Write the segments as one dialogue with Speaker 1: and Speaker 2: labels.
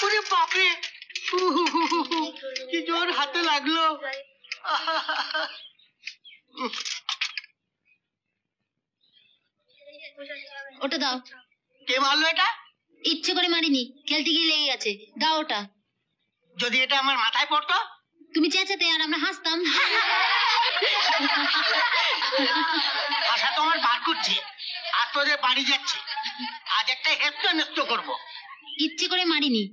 Speaker 1: ওরে বাপরে, কি জোর হাতে লাগলো।
Speaker 2: ওটা দাও।
Speaker 1: কে মারলো এটা?
Speaker 2: ইচ্ছে করে মারিনি, খেলতে গিয়ে লেগে গেছে। দাও ওটা।
Speaker 1: যদি এটা আমার মাথায় পড়তো?
Speaker 2: তুমি চেঁচাতে আর আমরা হাসতাম।
Speaker 1: আশা তো আমার বার করছে, আর তোদের বাড়ি যাচ্ছে। আজ একটা হেস্ত নেস্ত করবো।
Speaker 2: ইচ্ছে করে মারিনি,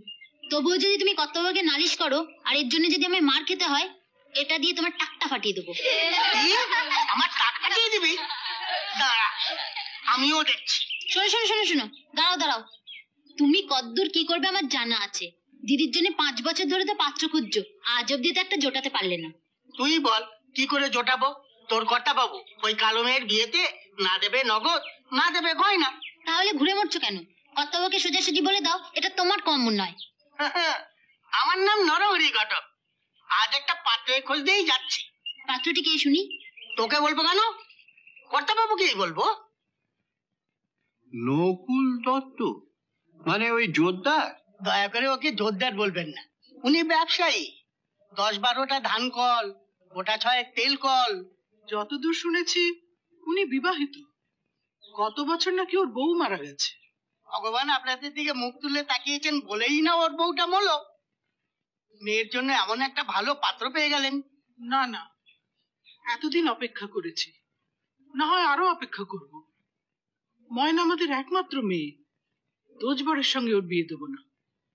Speaker 2: তবুও যদি তুমি কর্তব্যকে নালিশ করো আর এর জন্য যদি আমি মার খেতে হয়, এটা দিয়ে তোমার টাকটা ফাটিয়ে দেবো।
Speaker 1: আমার টাক ফাটিয়ে দিবি? দাঁড়া, আমিও দেখছি।
Speaker 2: শোনো শোনো শোনো শোনো, দাঁড়াও দাঁড়াও। তুমি কদ্দূর কি করবে আমার জানা আছে। দিদির জন্য 5 বছর ধরে তো পাত্র খুঁজছো, আজ অব্দি তো একটা জোটাতে পারলে না।
Speaker 1: তুই বল কি করে জোটাবো? তোর কর্তা বাবু ওই কালো মেয়ের বিয়েতে না দেবে নগদ, না দেবে গয়না।
Speaker 2: তাহলে ঘুরে মরছো কেন? কর্তব্যকে সোজাসুজি বলে দাও, এটা তোমার কম নয়।
Speaker 1: আমার নাম নরহরি ঘটক। আজ একটা পাত্রের খোঁজ দিয়েই যাচ্ছি।
Speaker 2: পাত্রটি কে শুনি?
Speaker 1: তোকে বলবো কেন? কর্তা বাবুকেই বলবো।
Speaker 3: নকুল দত্ত মানে ওই জোরদার?
Speaker 1: দয়া করে ওকে জোরদার বলবেন না, উনি ব্যবসায়ী। 10-12টা ধান কল, গোটা 6 তেল কল।
Speaker 4: যতদূর শুনেছি উনি বিবাহিত। কত বছর নাকি ওর বউ মারা গেছে।
Speaker 1: ভগবান আপনাদের দিকে মুখ তুলে তাকিয়েছেন বলেই না ওর বউটা মলো। মেয়ের জন্য এমন একটা ভালো পাত্র পেয়ে গেলেন।
Speaker 4: না না, এতদিন অপেক্ষা করেছি, না হয় আরো অপেক্ষা করব। ময়না আমাদের একমাত্র মেয়ে, দোজবরের সঙ্গে ওর বিয়ে দেবো না।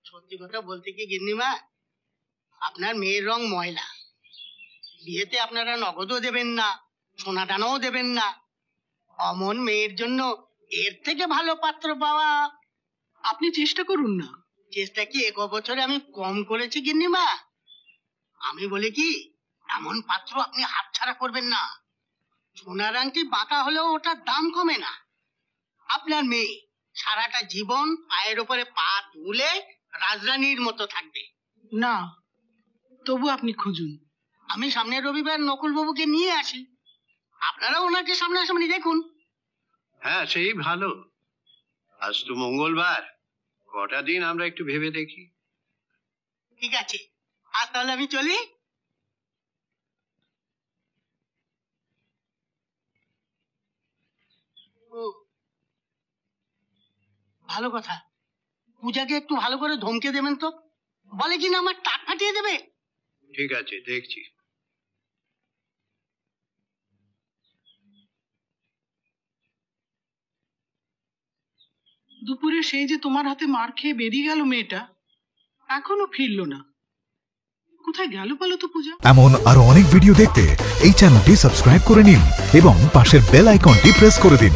Speaker 1: সত্যি কথা বলতে কি গিন্নিমা, আপনার মেয়ের রং ময়লা। বিয়েতে আপনারা নগদও দেবেন না, সোনা দানাও দেবেন না। অমন মেয়ের জন্য এর থেকে ভালো পাত্র পাওয়া।
Speaker 4: আপনি চেষ্টা করুন না।
Speaker 1: চেষ্টা কি 1 বছরে আমি কম করেছি গিন্নিমা? আমি বলি কি, এমন পাত্র আপনি হাতছাড়া করবেন না। সোনার আংটি বাঁকা হলেও ওটার দাম কমে না। আপনার মেয়ে সারাটা জীবন পায়ের ওপরে পা তুলে রাজরানীর মতো থাকবে।
Speaker 4: না, তবু আপনি খুঁজুন।
Speaker 1: আমি সামনের রবিবার নকুল বাবুকে নিয়ে আসি, আপনারা ওনাকে সামনাসামনি দেখুন।
Speaker 3: হ্যাঁ, সেই ভালো। আজ তো মঙ্গলবার, কটা দিন আমরা একটু ভেবে দেখি।
Speaker 1: ঠিক আছে, আজ তাহলে আমি চলি। ভালো কথা, পূজাকে একটু ভালো করে ধমকে দেবেন তো। বলে কিনা আমার টাক ফাটিয়ে দেবে।
Speaker 3: ঠিক আছে, দেখছি।
Speaker 4: দুপুরে সেই যে তোমার হাতে মার খেয়ে বেরিয়ে গেল মেয়েটা, এখনো ফিরলো না। কোথায় গেল বলো তো পূজা?
Speaker 5: এমন আরো অনেক ভিডিও দেখতে এই চ্যানেলটি সাবস্ক্রাইব করে নিন এবং পাশের বেল আইকনটি প্রেস করে দিন।